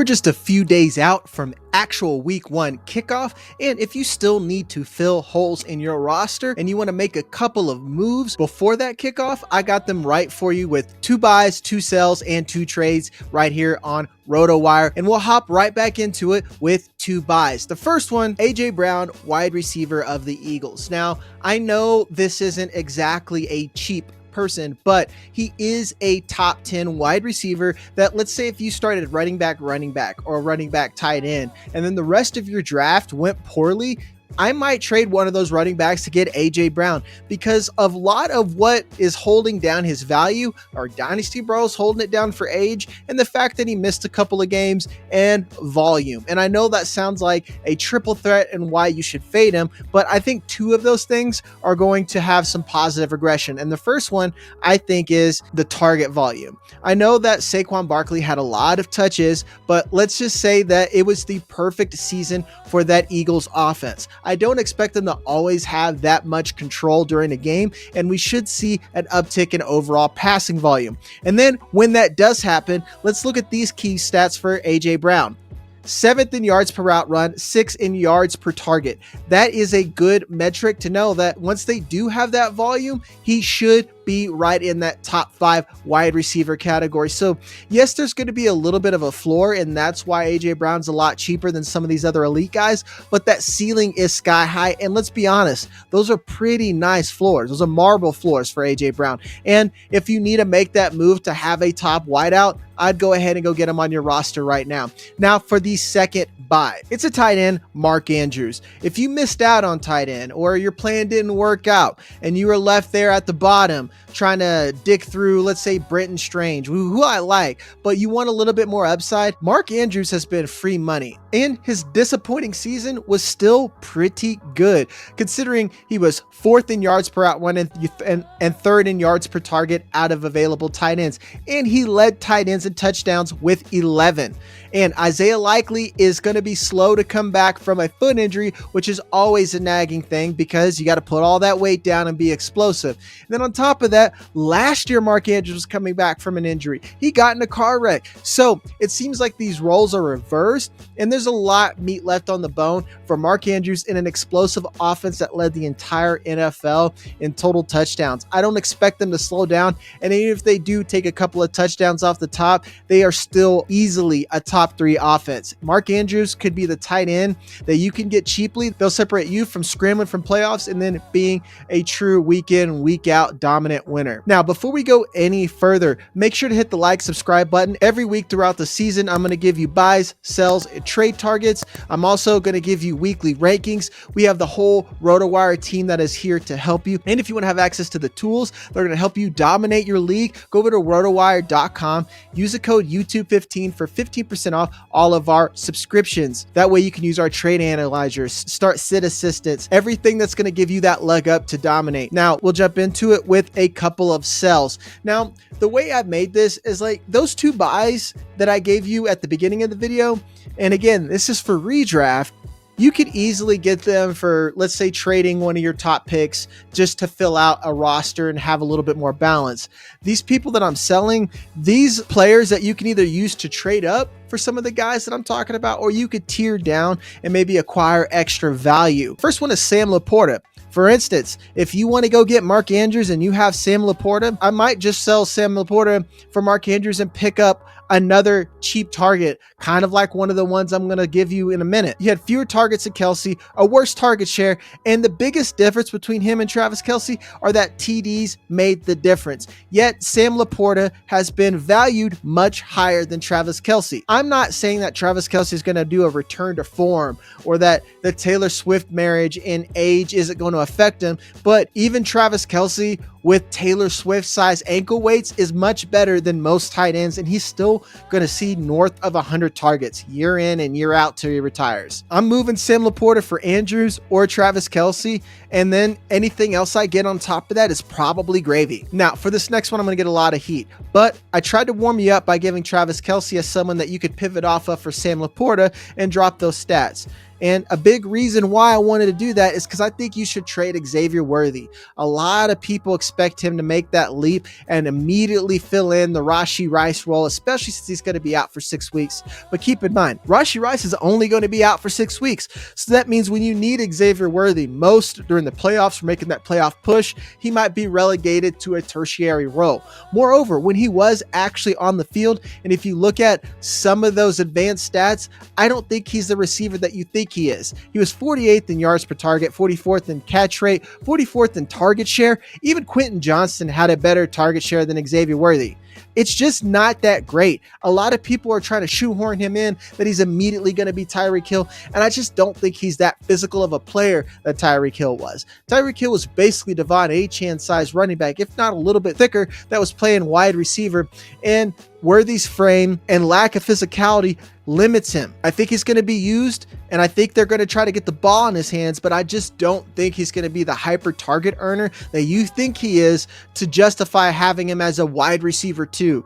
We're just a few days out from actual week 1 kickoff, and if you still need to fill holes in your roster and you want to make a couple of moves before that kickoff, I got them right for you with 2 buys, 2 sells, and 2 trades right here on RotoWire, and we'll hop right back into it with 2 buys. The first one, AJ Brown, wide receiver of the Eagles. Now, I know this isn't exactly a cheap person, but he is a top 10 wide receiver that, let's say if you started running back, or running back tight end, and then the rest of your draft went poorly, I might trade one of those running backs to get AJ Brown, because of a lot of what is holding down his value are Dynasty Bros holding it down for age and the fact that he missed a couple of games and volume. And I know that sounds like a triple threat and why you should fade him, but I think 2 of those things are going to have some positive regression. And the first one I think is the target volume. I know that Saquon Barkley had a lot of touches, but let's just say that it was the perfect season for that Eagles offense. I don't expect them to always have that much control during a game, and we should see an uptick in overall passing volume. And then when that does happen, let's look at these key stats for AJ Brown. 7th in yards per route run, 6th in yards per target. That is a good metric to know that once they do have that volume, he should be right in that top 5 wide receiver category. So yes, there's going to be a little bit of a floor, and that's why AJ Brown's a lot cheaper than some of these other elite guys, but that ceiling is sky high. And let's be honest, those are pretty nice floors. Those are marble floors for AJ Brown. And if you need to make that move to have a top wideout, I'd go ahead and go get him on your roster right now. Now for the second buy, it's a tight end, Mark Andrews. If you missed out on tight end, or your plan didn't work out and you were left there at the bottom trying to dig through, let's say Brenton Strange, who I like, but you want a little bit more upside, Mark Andrews has been free money, and his disappointing season was still pretty good considering he was 4th in yards per out run and 3rd in yards per target out of available tight ends, and he led tight ends in touchdowns with 11. And Isaiah Likely is going to be slow to come back from a foot injury, which is always a nagging thing because you got to put all that weight down and be explosive. And then on top of that, last year Mark Andrews was coming back from an injury. He got in a car wreck. So it seems like these roles are reversed, and there's a lot meat left on the bone for Mark Andrews in an explosive offense that led the entire NFL in total touchdowns. I don't expect them to slow down, and even if they do take a couple of touchdowns off the top, they are still easily a top 3 offense. Mark Andrews could be the tight end that you can get cheaply. They'll separate you from scrambling from playoffs and then being a true week in, week out dominant winner. Now, before we go any further, make sure to hit the like, subscribe button. Every week throughout the season, I'm going to give you buys, sells, and trade targets. I'm also going to give you weekly rankings. We have the whole RotoWire team that is here to help you. And if you want to have access to the tools that are going to help you dominate your league, go over to rotowire.com. Use the code YouTube15 for 15% off all of our subscriptions. That way you can use our trade analyzers, start sit assistants, everything that's going to give you that leg up to dominate. Now we'll jump into it with a couple of sells. Now, the way I've made this is like those 2 buys that I gave you at the beginning of the video. And again, this is for redraft. You could easily get them for, let's say, trading one of your top picks just to fill out a roster and have a little bit more balance. These people that I'm selling, these players that you can either use to trade up for some of the guys that I'm talking about, or you could tier down and maybe acquire extra value. First one is Sam LaPorta. For instance, if you want to go get Mark Andrews and you have Sam LaPorta, I might just sell Sam LaPorta for Mark Andrews and pick up another cheap target, kind of like one of the ones I'm going to give you in a minute. He had fewer targets than Kelsey, a worse target share, and the biggest difference between him and Travis Kelce are that TDs made the difference. Yet Sam LaPorta has been valued much higher than Travis Kelce. I'm not saying that Travis Kelce is going to do a return to form or that the Taylor Swift marriage in age isn't going to affect him, but even Travis Kelce with Taylor Swift size ankle weights is much better than most tight ends, and he's still going to see north of 100 targets year in and year out till he retires. I'm moving Sam LaPorta for Andrews or Travis Kelce, and then anything else I get on top of that is probably gravy. Now, for this next one, I'm going to get a lot of heat, but I tried to warm you up by giving Travis Kelce as someone that you could pivot off of for Sam LaPorta and drop those stats. And a big reason why I wanted to do that is because I think you should trade Xavier Worthy. A lot of people expect him to make that leap and immediately fill in the Rashee Rice role, especially since he's going to be out for 6 weeks. But keep in mind, Rashee Rice is only going to be out for 6 weeks. So that means when you need Xavier Worthy most during the playoffs for making that playoff push, he might be relegated to a tertiary role. Moreover, when he was actually on the field, and if you look at some of those advanced stats, I don't think he's the receiver that you think he is. He was 48th in yards per target, 44th in catch rate, 44th in target share. Even Quentin Johnston had a better target share than Xavier Worthy. It's just not that great. A lot of people are trying to shoehorn him in that he's immediately going to be Tyreek Hill, and I just don't think he's that physical of a player that Tyreek Hill was. Tyreek Hill was basically Devon Achane size running back, if not a little bit thicker, that was playing wide receiver, and Worthy's frame and lack of physicality limits him. I think he's going to be used, and I think they're going to try to get the ball in his hands, but I just don't think he's going to be the hyper target earner that you think he is to justify having him as a wide receiver 2.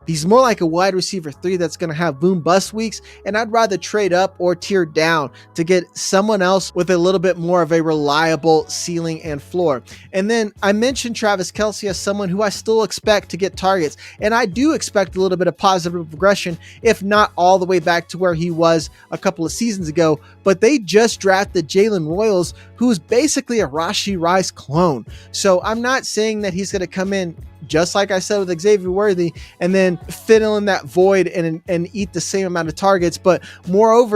He's more like a wide receiver 3 that's going to have boom bust weeks, and I'd rather trade up or tier down to get someone else with a little bit more of a reliable ceiling and floor. And then I mentioned Travis Kelce as someone who I still expect to get targets, and I do expect a little bit of positive progression, if not all the way back to where he was a couple of seasons ago. But they just drafted Jalen Royals, who is basically a Rashee Rice clone. So I'm not saying that he's going to come in just like I said with Xavier Worthy, and then fill in that void and eat the same amount of targets. But more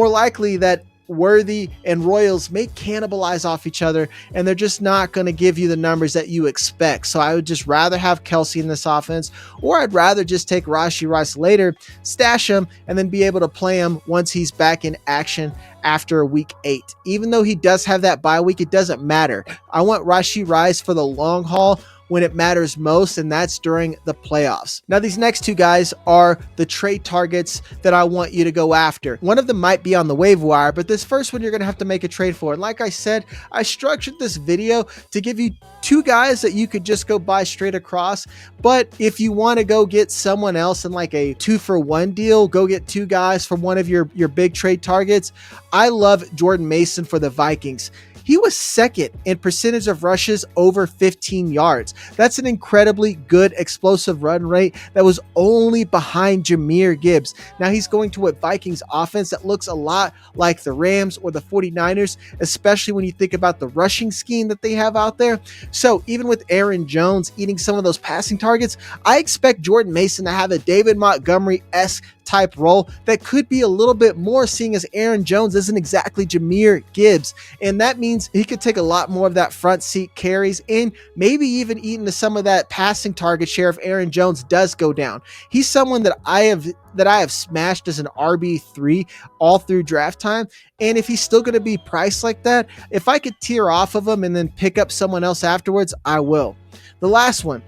likely that Worthy and Royals may cannibalize off each other, and they're just not going to give you the numbers that you expect. So I would just rather have Kelce in this offense, or I'd rather just take Rashee Rice later, stash him, and then be able to play him once he's back in action after week 8. Even though he does have that bye week, it doesn't matter. I want Rashee Rice for the long haul when it matters most, and that's during the playoffs. Now, these next 2 guys are the trade targets that I want you to go after. One of them might be on the waiver wire, but this first one you're going to have to make a trade for. And like I said, I structured this video to give you 2 guys that you could just go buy straight across. But if you want to go get someone else in like a 2-for-1 deal, go get 2 guys from one of your big trade targets. I love Jordan Mason for the Vikings. He was second in percentage of rushes over 15 yards. That's an incredibly good explosive run rate that was only behind Jahmyr Gibbs. Now he's going to a Vikings offense that looks a lot like the Rams or the 49ers, especially when you think about the rushing scheme that they have out there. So even with Aaron Jones eating some of those passing targets, I expect Jordan Mason to have a David Montgomery-esque type role that could be a little bit more, seeing as Aaron Jones isn't exactly Jahmyr Gibbs. And that means he could take a lot more of that front seat carries and maybe even eat into some of that passing target share if Aaron Jones does go down. He's someone that I have smashed as an RB3 all through draft time. And if he's still going to be priced like that, if I could tier off of him and then pick up someone else afterwards, I will. The last one.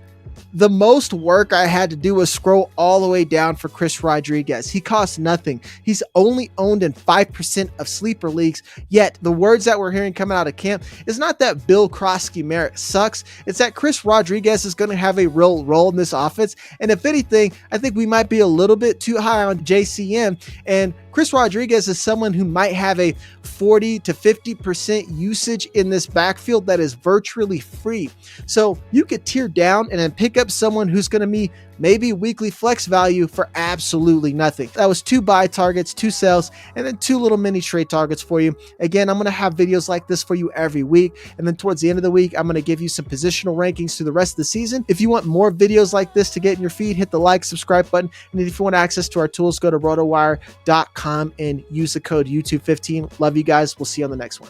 The most work I had to do was scroll all the way down for Chris Rodriguez. He costs nothing. He's only owned in 5% of sleeper leagues, yet the words that we're hearing coming out of camp is not that Bill Krosky-Merritt sucks. It's that Chris Rodriguez is going to have a real role in this offense. And if anything, I think we might be a little bit too high on JCM. And Chris Rodriguez is someone who might have a 40 to 50% usage in this backfield that is virtually free. So you could tier down and then pick up someone who's going to be maybe weekly flex value for absolutely nothing. That was 2 buy targets, 2 sells, and then 2 little mini trade targets for you. Again, I'm going to have videos like this for you every week. And then towards the end of the week, I'm going to give you some positional rankings through the rest of the season. If you want more videos like this to get in your feed, hit the like, subscribe button. And if you want access to our tools, go to RotoWire.com and use the code YouTube15. Love you guys. We'll see you on the next one.